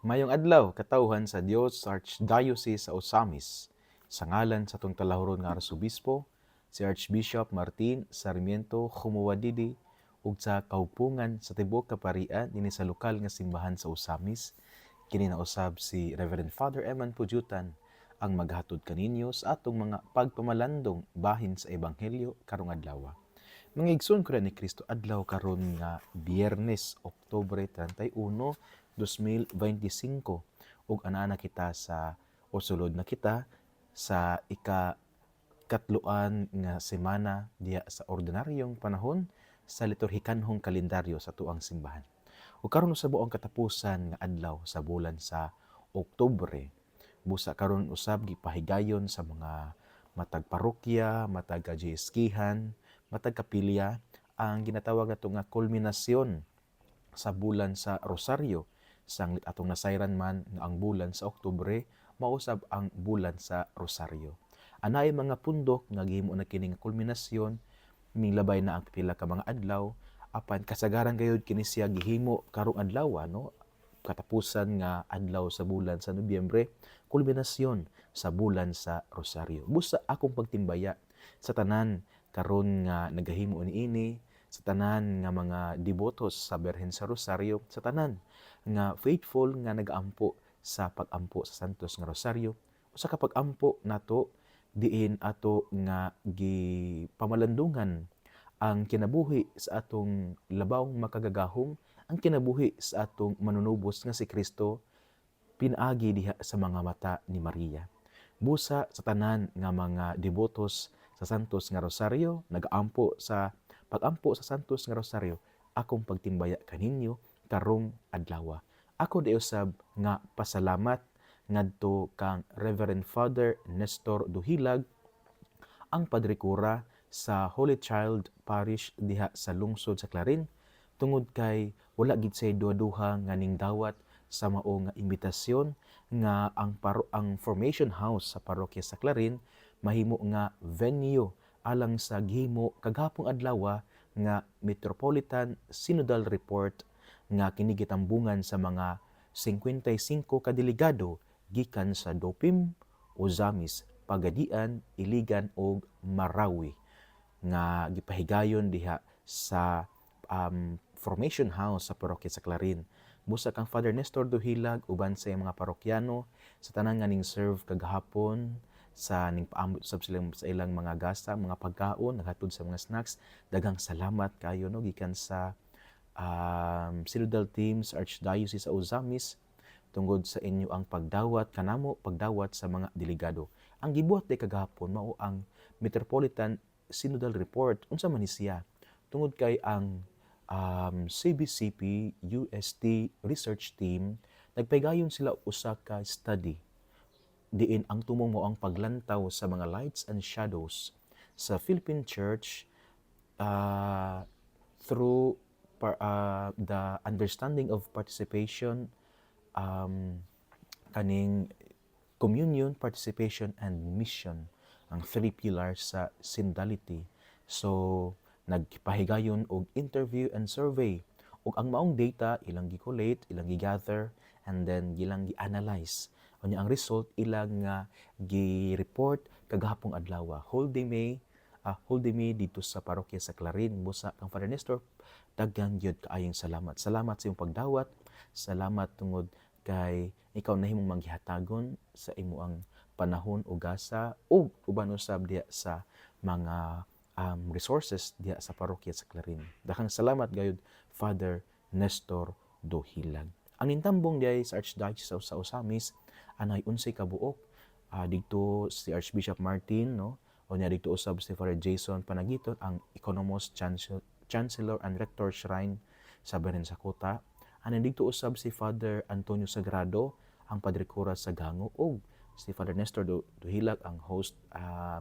Mayong adlaw, katawhan sa Dios sa Archdiocese sa Osamis. Sa ngalan sa tong talahuron nga Arsobispo, si Archbishop Martin Sarmiento Khumuwadidi, ug sa kaupungan sa tibuok kaparian dinhi sa lokal nga simbahan sa Osamis, kini nausab si Reverend Father Eman Pujutan ang maghatod kaninyo sa atong mga pagpamalandong bahin sa Ebanghelyo karong adlaw. Mga igsoon ko ni Kristo adlaw karon nga Biyernes, Oktubre 31, 2025 ug anaa kita sa o sulod na kita sa katluan nga semana diya sa ordinaryong panahon sa liturhikanhong kalendaryo sa tuang simbahan. Ug karon sa buong katapusan nga adlaw sa bulan sa Oktubre, busa karon usab gipahigayon sa mga matag parokya, matag GSK-han, matag kapilya ang ginatawag nato nga kulminasyon sa bulan sa Rosario. Sanglit atong nasayran man nga ang bulan sa Oktubre mausab ang bulan sa Rosario. Anay mga pundok nga gihimo na kini nga kulminasyon, minglabay na ang pila ka mga adlaw, apan kasagaran gayud kini siya gihimo karong adlaw, no? Katapusan nga adlaw sa bulan sa Nobyembre, kulminasyon sa bulan sa Rosario. Busa akong pagtimbaya sa tanan karon nga nagahimo niini, sa tanan nga mga devotos sa Birhen sa Rosario, sa tanan nga faithful nga nagaampo sa pag-ampo sa Santos nga Rosario, usa ka pag-ampo nato diin ato nga gipamalandungan ang kinabuhi sa atong labawng makagagahong, ang kinabuhi sa atong manunubos nga si Kristo pinaagi diha sa mga mata ni Maria. Busa sa tanan nga mga devotos sa Santos nga Rosario, nagaampo sa pag-ampo sa Santos nga Rosario, akong pagtimbaya kaninyo karong adlaw. Ako di usab nga pasalamat ngadto kang Reverend Father Nestor Duhilag, ang Padre Cura sa Holy Child Parish diha sa lungsod sa Clarin, tungod kay wala gid say duha-duha nga ning dawat sa mao nga imbitasyon nga ang formation house sa parokya sa Clarin mahimo nga venue alang sa gihimo kagahapong adlaw nga Metropolitan Synodal Report nga kini gitambungan sa mga 55 ka delegado gikan sa Dopim, Ozamis, Pagadian, Iligan ug Marawi nga gipahigayon diha sa formation house sa parokya sa Clarin. Busa kang Father Nestor Duhilag uban sa mga parokyano sa tanan nga ning serve kagahapon sa ning paamot sab sila sa ilang mga gasa, mga pagkaon, naghatod sa mga snacks. Daghang salamat kayo no gikan sa Synodal Team sa Archdiocese sa Ozamis tungod sa inyo ang pagdawat kanamo, pagdawat sa mga delegado. Ang gibuhat day kagahapon mao ang Metropolitan Synodal Report. Unsa man ni siya? Tungod kay ang CBCP UST research team nagpaygayon sila usa ka study diin ang tumong mo ang paglantaw sa mga lights and shadows sa Philippine Church through the understanding of participation, kaning communion, participation, and mission, ang three pillars sa synodality. So, nagpahigayon og interview and survey ug ang maong data ilang gi-collate, ilang gi-gather, and then ilang gi-analyze. Unya ang result ilang nga gi-report kagahapong adlaw. Whole day May dito sa parokya sa Clarin. Busa kang Father Nestor, daghang gyud kaayong salamat. Salamat sa imong pagdawat. Salamat tungod kay ikaw nahimong manggihatagon sa imuang panahon ug gasa ug uban usab diya sa mga resources diya sa parokya sa Clarin. Daghang salamat gayud Father Nestor Dohilag. Ang nintambong diay sa Archdiocese sa Osamis anay 11 ka buok. Dito si Archbishop Martin, no? O niya dito usab si Father Jason Panagiton, ang Economos Chancellor and Rector Shrine sa Birhen sa Kota. Anan dito usab si Father Antonio Sagrado, ang Padre Cura sa Gango, ug si Father Nestor Duhilag, ang host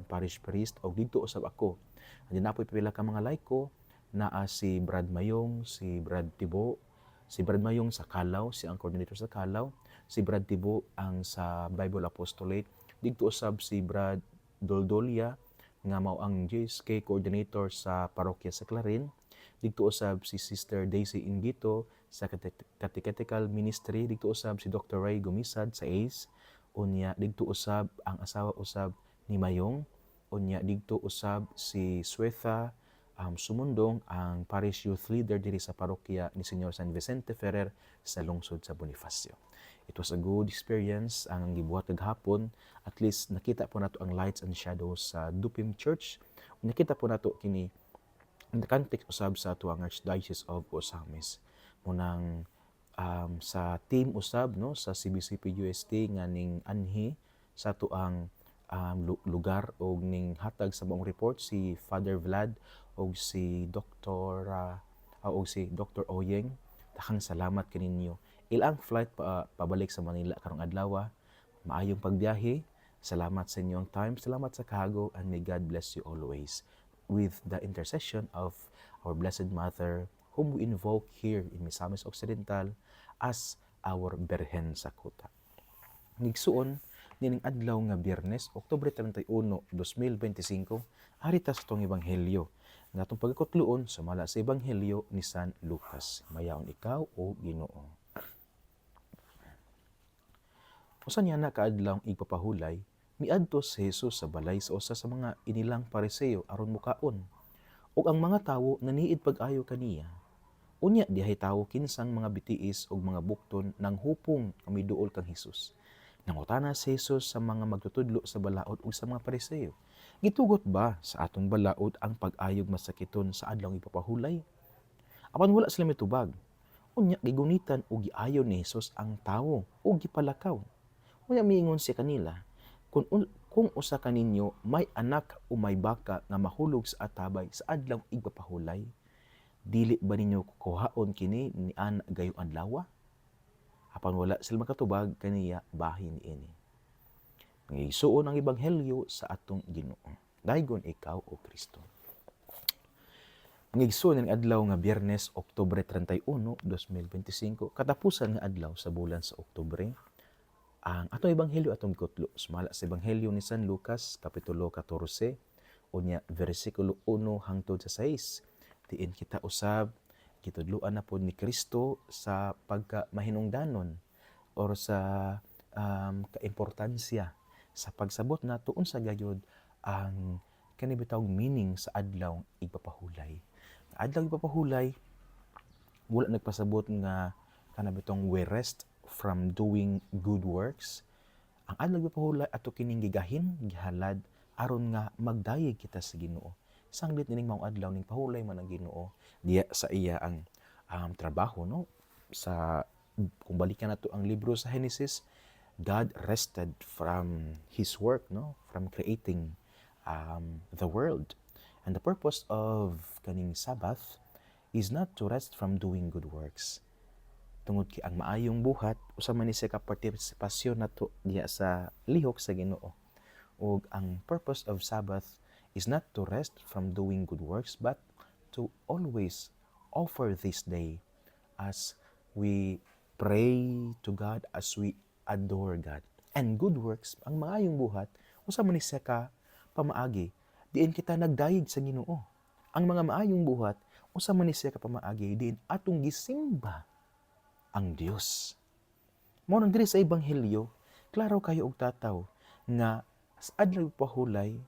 parish priest, ug dito usab ako. Andyan na po pipila ka mga laiko, naa si Brad Mayong, si Brad Tibo, si Brad Mayong sa Kalaw, si ang coordinator sa Kalaw, si Brad Tibo ang sa Bible Apostolate, dito usab si Brad Doldolia nga mao ang JSK coordinator sa parokya sa Clarin, dito usab si Sister Daisy Ingito sa catechetical ministry didto usab si Dr. Ray Gumisad sa ACE, unya didto usab ang asawa usab ni Mayong, unya didto usab si Swetha Sumundong, ang parish youth leader diri sa parokya ni Senyor San Vicente Ferrer sa lungsod sa Bonifacio. It was a good experience ang gibuhat kaghapon. At least nakita po nato ang lights and shadows sa Dupim Church. Nakita po nato kini in the context usab sa tuang Archdiocese of Osamis. Munang sa team usab no sa CBCP UST nga ning anhi sa tuang lugar o ning hatag sa buong report si Father Vlad o si Dr. Oyeng. Takang salamat kaninyo. Ilang flight pabalik sa Manila karong adlaw. Maayong pagbiyahe. Salamat sa inyong time. Salamat sa kahago, and may God bless you always. With the intercession of our Blessed Mother, whom we invoke here in Misamis Occidental as our Berhen Sakuta. Ngigsuon, nining adlaw nga Biyernes, Oktubre 31, 2025, harita sa itong Ebanghelyo. Nga itong pagkakutluon, sumala sa Ebanghelyo ni San Lucas. Mayaon ikaw o Ginoo. Usan niya na kaadlaw igpapahulay, miadto si Jesus sa balay sa usa sa mga inilang pariseo aron mukaon. Ug ang mga tawo naniid pag-ayo kaniya. Unya dihay tawo kinsang mga bitiis ug mga bukton nang hupong nga miduol kang Hesus. Nangutana si Jesus sa mga magtutudlo sa balaod ug sa mga pariseo, gitugot ba sa atong balaod ang pag-ayog masakiton sa adlaw ipapahulay? Apan wala sila mitubag. Unya gigunitan ug giayon ni Jesus ang tawo ug gipalakaw. Unya miingon siya kanila, kung usa kaninyo may anak o may baka nga mahulog sa atabay sa adlaw igpapahulay, dili ba ninyo kuhaon kini ni ana gayong adlaw? Apan wala sila makatubag kaniya bahin ini. Ngisuon ang Ebanghelyo sa atong Ginoo. Daygon ikaw o Kristo. Ngigsuon ang adlaw nga Biyernes, Oktubre 31, 2025, katapusan nga adlaw sa bulan sa Oktubre. Ang atong Ebanghelyo atong gikutlo, sumala sa Ebanghelyo ni San Lucas, Kapitulo 14, unya versikulo 1 hangtod sa 6. Diin kita usab gitudloan na po ni Kristo sa pagkamahinungdanon or sa kaimportansya sa pagsabot nato unsa gayud ang kanibitawong meaning sa adlaw igpapahulay. Adlaw igpapahulay, wala nagpasabot nga kanabitong we rest from doing good works. Ang adlaw igpapahulay ato kining gigahin, gihalad aron nga magdayeg kita sa Ginoo. Sanglit nining maong adlaw ning pahulay man ang Ginoo diya sa iya ang trabaho no sa kung balikan nato ang libro sa Genesis, God rested from his work no from creating the world, and the purpose of kaning Sabbath is not to rest from doing good works. Tungod kay ang maayong buhat usa man ni sa partisipasyon nato diya sa lihok sa Ginoo. Ug ang purpose of Sabbath is not to rest from doing good works, but to always offer this day as we pray to God, as we adore God. And good works, ang maayong buhat, usa man ni ka pamaagi, diin kita nagdayeg sa Ginoo. Ang mga maayong buhat, usa man ni ka pamaagi, diin atong gisimba ang Dios. Mao nang diri sa Ebanghelyo, klaro kayo og tataw nga sa adlaw pahulay,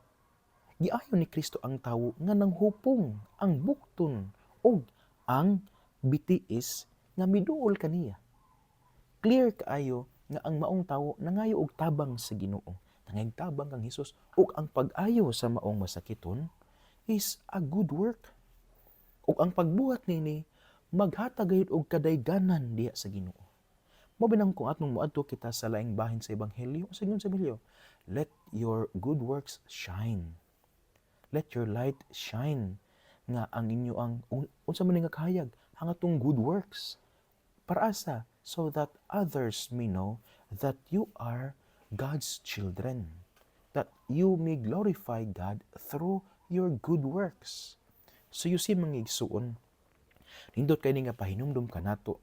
giayon ni Kristo ang tawo nga nanghupong ang bukton o ang bitiis nga miduol kaniya. Clear kaayo nga ang maong tawo nangayo og tabang sa Ginoo. Nangayog tabang kang Hesus ug ang pag-ayo sa maong masakiton is a good work. Ug ang pagbuhat nini maghatag gayud og kadayganan diha sa Ginoo. Mao binang kung atong moadto kita sa laing bahin sa Ebanghelyo, sa ingon sa Ebanghelyo, let your good works shine. Let your light shine nga ang inyo ang unsa man nga kahayag ang atong good works para asa so that others may know that you are God's children, that you may glorify God through your good works. So you see mga igsuon, nindot kay ni nga pahinumdum kanato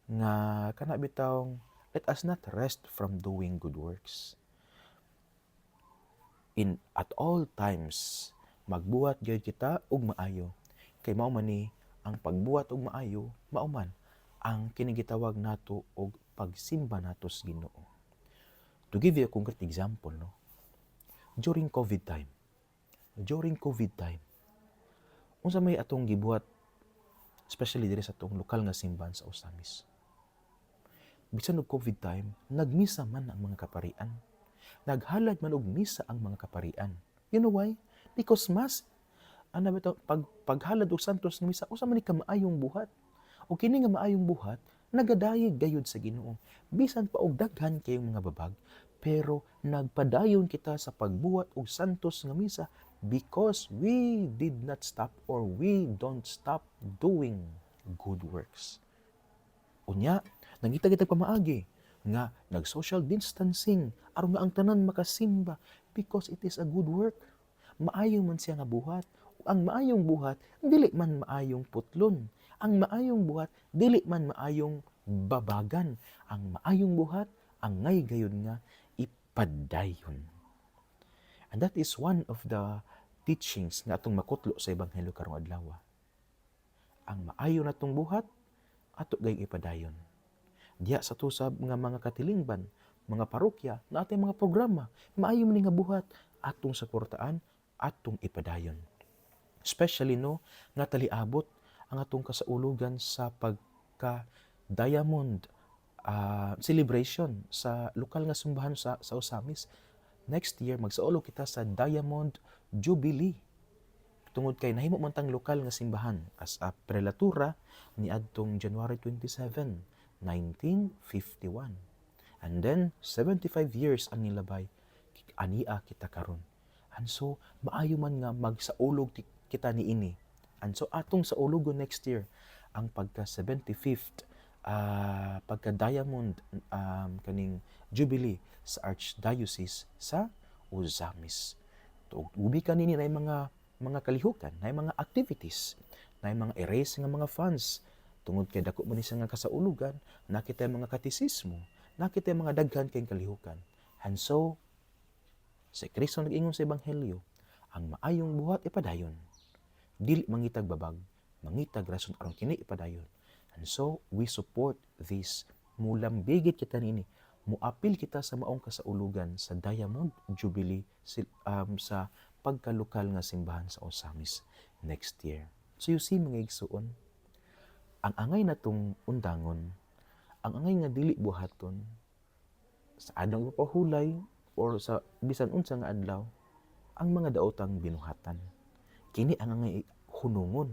nga kana bitawng let us not rest from doing good works. At all times, magbuhat gyud kita og maayo. Kay mao man ni ang pagbuhat og maayo, mao man ang kinigitawag nato og pagsimba nato sa Ginoo. To give you a concrete example, no? During COVID time, unsa may atong gibuhat, especially diri sa atong lokal nga simbahan sa Osamis. Bisan og COVID time, nagmisa man ang mga kaparian. Naghalad man og misa ang mga kaparian. You know why? Because mas paghalad og santos nga misa, usa man ni ka maayong buhat. O kini nga maayong buhat, nagadayeg gayud sa Ginoo. Bisan pa og daghan kayong mga babag, pero nagpadayon kita sa pagbuhat og santos nga misa because we did not stop or we don't stop doing good works. Unya, nangitag-itag pamaagi nga nag-social distancing aron nga ang tanan makasimba because it is a good work. Maayo man siya nga buhat. Ang maayong buhat, dili man maayong putlon. Ang maayong buhat, dili man maayong babagan. Ang maayong buhat, ang ngay gayud nga ipadayon. And that is one of the teachings nga atong makutlo sa Ebanghelyo karong adlaw. Ang maayo natong buhat, ato gay ipadayon. Diya sa tusab nga mga katilingban, mga parokya, na atong mga programa, maayo man nga buhat, atong suportaan, atong ipadayon. Especially no, nga taliabot ang atong kasaulugan sa pagka-diamond celebration sa lokal nga simbahan sa Osamis. Next year, magsaulog kita sa Diamond Jubilee. Tungod kay nahimo man tang lokal nga simbahan as a prelatura ni adtong January 27, 1951. And then 75 years ang nilabay ania kita karon. And so maayo man nga magsaulog kita niini. And so atong saulugon next year ang pagka 75th pagka Diamond kaning Jubilee sa Archdiocese sa Osamis. Ubi kanini na mga kalihukan, na mga activities, na mga erase nga mga funds. Tungod kay dako man nga kasaulugan, nakita mga katisismo, nakita mga daghan kay kalihukan. And so, si Kristo nag-ingon sa Ebanghelyo, ang maayong buhat ipadayon. Dili mangitag babag, mangitag rason aron kini ipadayon. And so, we support this. Mulambigit kita nini, muapil kita sa maong kasaulugan sa Diamond Jubilee sa pagkalokal nga simbahan sa Osamis next year. So you see mga igsuon, ang angay natong undangon, ang angay nga dili buhaton sa adlaw ipapahulay or sa bisan unsa nga adlaw, ang mga daotang binuhatan. Kini ang angay hunungon.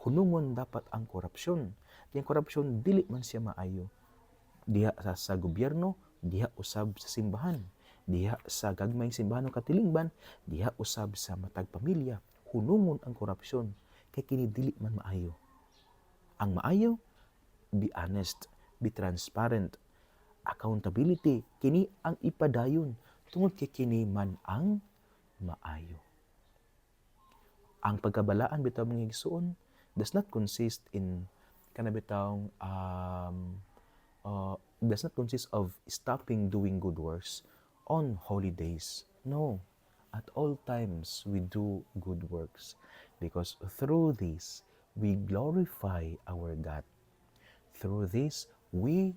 Hunungon dapat ang korupsyon. Ang korupsyon dili man siya maayo. Diha sa gobyerno, diha usab sa simbahan. Diha sa gagmayng simbahan o katilingban, diha usab sa matag pamilya, hunungon ang korupsyon, kay kini dili man maayo. Ang maayo, be honest, be transparent, accountability, kini ang ipadayon, tungod kay kini man ang maayo. Ang pagkabalaan bitaw mga igsoon does not consist in does not consist of stopping doing good works on holidays. No, at all times we do good works because through this we glorify our God. Through this we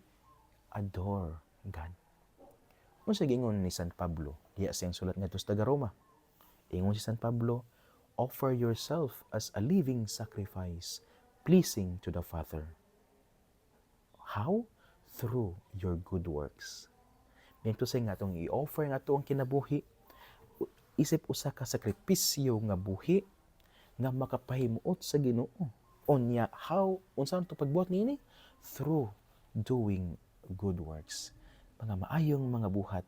adore God. Kung sa gingon ni San Pablo, diya siyang sulat ngadto sa Taga-Roma. Ingon si San Pablo, offer yourself as a living sacrifice, pleasing to the Father. How? Through your good works. Dito sa nga itong i-offer nga ito ang kinabuhi, isip usa ka sakripisyo nga buhi nga makapahimuot sa Ginoo. Onya, how? Unsan ito pagbuhat niini? Through doing good works. Mga maayong mga buhat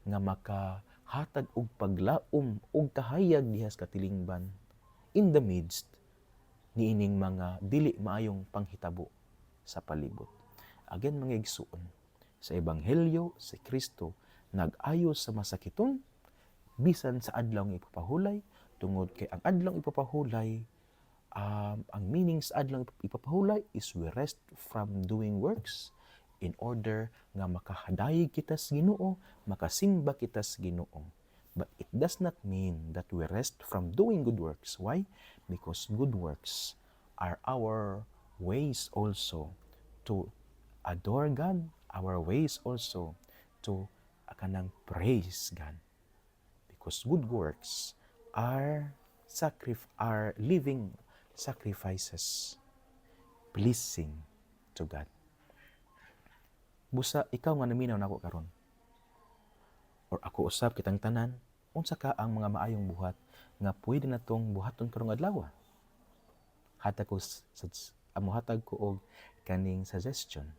nga makahatag og paglaom og kahayag dihas katilingban in the midst niining mga dili maayong panghitabo sa palibot. Again mga igsuon, sa Ebanghelyo si Kristo nag-ayo sa masakiton bisan sa adlaw nga ipapahulay, tungod kay ang adlaw ipapahulay, ang meaning sa adlaw ipapahulay is we rest from doing works in order nga makahadayeg kita sa Ginoo, makasimba kita sa Ginoo. But it does not mean that we rest from doing good works. Why? Because good works are our ways also to adore God, our ways also to kanang praise God. Because good works are living sacrifices pleasing to God. Busa ikaw nga naminaw nako karon, or ako usab kitang tanan, unsa ka ang mga maayong buhat nga pwede natong buhaton karong adlaw? Hatag ko og kaning suggestion.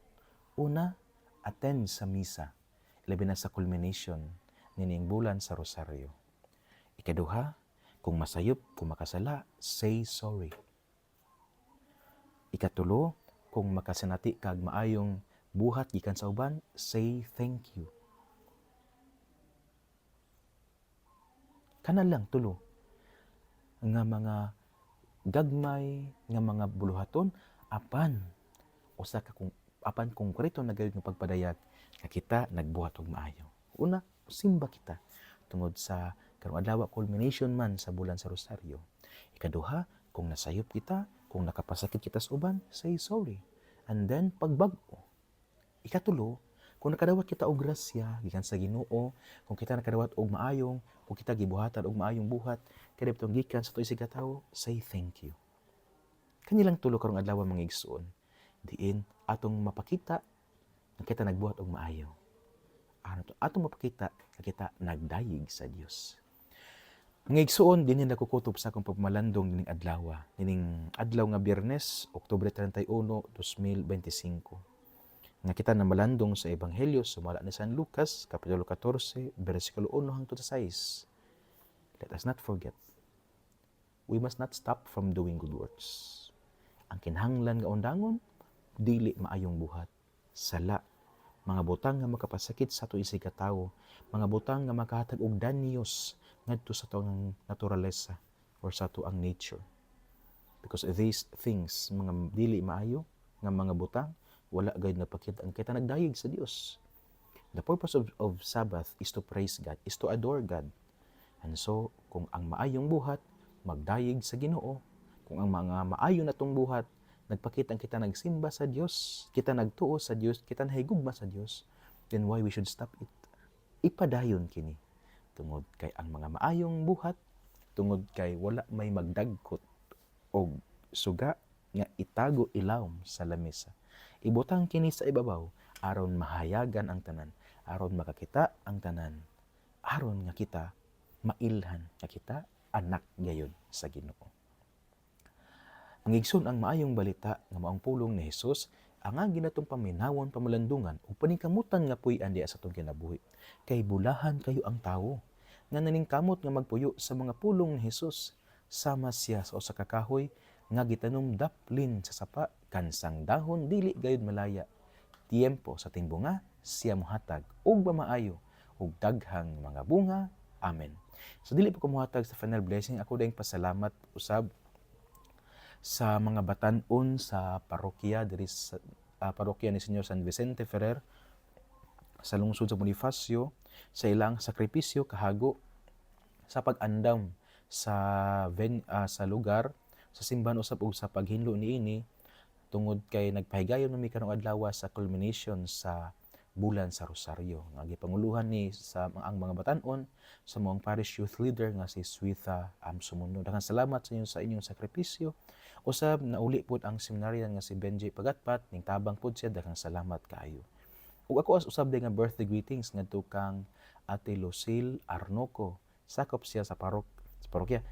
Una, attend sa misa, labi na sa culmination nining bulan sa Rosaryo. Ikaduha, kung masayop, kung makasala, say sorry. Ikatulo, kung makasinati kag maayong buhat gikan sa uban, say thank you. Kana lang tulo nga mga gagmay nga mga buluhaton apan konkreto na gayud nga pagpadayag nga kita nagbuhat og maayo. Una, simba kita tungod sa karong adlaw culmination man sa bulan sa Rosaryo. Ikaduha, kung nasayop kita, kung nakapasakit kita sa uban, say sorry. And then pagbag-o. Ikatulo, kung nakadawat kita og grasya gikan sa Ginoo, kung kita nakadawat og maayong, kung kita gibuhatan og maayong buhat kadto gikan sa tuig sa katawo, say thank you. Kanilang tulo karong adlaw mga igsoon, diin atong mapakita nga kita nagbuhat og maayo. Atong mapakita nga kita nagdayeg sa Dios. Mga igsoon, dinhi nakukutob sa akong pagmalandong dining adlaw nga Biyernes, Oktubre 31, 2025. Nga kita na malandong sa Ebanghelyo sumala ni San Lucas, Kapitulo 14, versikulo 1 hangtod sa 6. Let us not forget, we must not stop from doing good works. Ang kinahanglan nga undangon, dili maayong buhat, sala, mga butang nga makapasakit sa ato isig katawo, mga butang nga makahatag og danyos ngadto sa atong naturalesa or sa ato ang nature. Because these things, mga dili maayo nga mga butang, wala gayud napakita ang kita nagdayeg sa Dios. The purpose of Sabbath is to praise God, is to adore God. And so, kung ang maayong buhat, magdayeg sa Ginoo. Kung ang mga maayo natong buhat, nagpakita kita nagsimba sa Dios, kita nagtuo sa Dios, kita nahigugma sa Dios, then why we should stop it? Ipadayon kini. Tungod kay ang mga maayong buhat, tungod kay wala may magdagkot o suga nga itago ilawom sa lamesa. Ibutang kini sa ibabaw aron mahayagan ang tanan, aron makakita ang tanan, aron nga kita mailhan nga kita anak gayon sa Ginoo. Ang igsoon, ang maayong balita nga maong pulong ni Hesus ang ginatong paminawon pamalandungan o paningkamutan nga puy-an diya sa atong kinabuhi. Kay bulahan kayo ang tawo nga naningkamot nga magpuyo sa mga pulong ni Hesus, sama siya sa usa ka kahoy nga gitanom daplin sa sapa kansang dahon dili gayud malaya. Tiempo sa timbunga siya mohatag og mamaayo ug daghang mga bunga. Amen. So dili pa ko mohatag sa final blessing, ako dayong pasalamat usab sa mga batan-on sa parokya diri sa parokya ni Señor San Vicente Ferrer sa lungsod sa Bonifacio sa ilang sakripisyo kahago sa pag-andam sa lugar sa simbahan usab og sa paghinlo niini tungod kay nagpahigayon mi karong adlaw sa culmination sa bulan sa Rosaryo nga gipanguluhan ni sa ang mga batan-on sa moong parish youth leader nga si Suitha Sumundo. Daghang salamat sa inyong sakripisyo. Usab nauli pud ang seminaryan nga si Benji Pagatpat ning tabang pud siya, daghang salamat kaayo. Ug ako usab nga birthday greetings ngadto kang Ate Lucille Arnoco. Sakop siya sa parokya.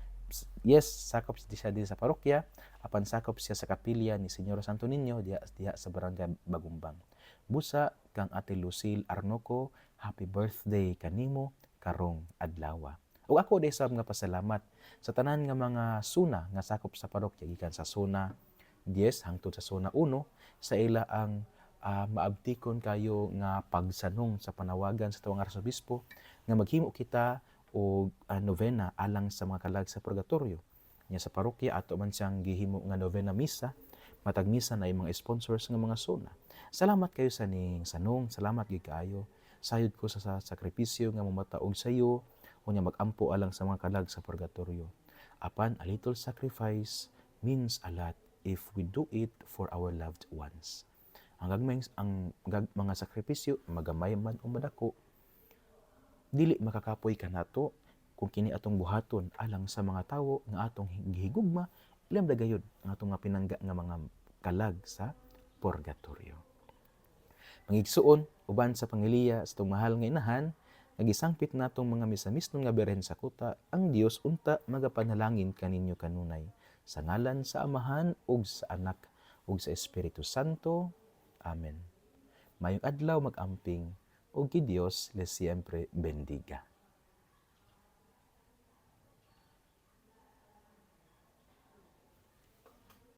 Yes, sakop siya din sa parokya, apan sakop siya sa kapilya ni Señor Santo Niño diha sa barangay Bagumbang. Busa kang Ate Lucille Arnoco, happy birthday kanimo karong adlaw. Ug ako desab nga pasalamat sa tanan nga mga suna nga sakop sa parokya gikan sa Suna 10 hangtod sa Suna 1 sa ila ang maabtikon kayo nga pagsanong sa panawagan sa tuwang arsobispo nga maghimo kita o novena alang sa mga kalag sa purgatorio. Nya sa parokya ato man siyang gihimo nga novena misa, matag misa na mga sponsors nga mga suna. Salamat kayo sa ning sanong, salamat gid kaayo. Sayod ko sa sakripisyo nga mamataog sa iyo unya magampo alang sa mga kalag sa purgatorio. Apan a little sacrifice means a lot if we do it for our loved ones. mga sakripisyo magamay man o madako, dili makakapoy kanato kung kini atong buhaton alang sa mga tawo nga atong gihigugma, ilang dagayod ang atong nga pinangga nga mga kalag sa purgatorio. Mangigsuon uban sa pangiliya sa itong mahal nga inahan, nagisangpit natong mga misamisnon nga Birhen sa kuta, ang Dios unta magapanalangin kaninyo kanunay sa ngalan sa Amahan ug sa Anak ug sa Espiritu Santo. Amen. Mayong adlaw mag-amping ug gi Dios les siempre bendiga.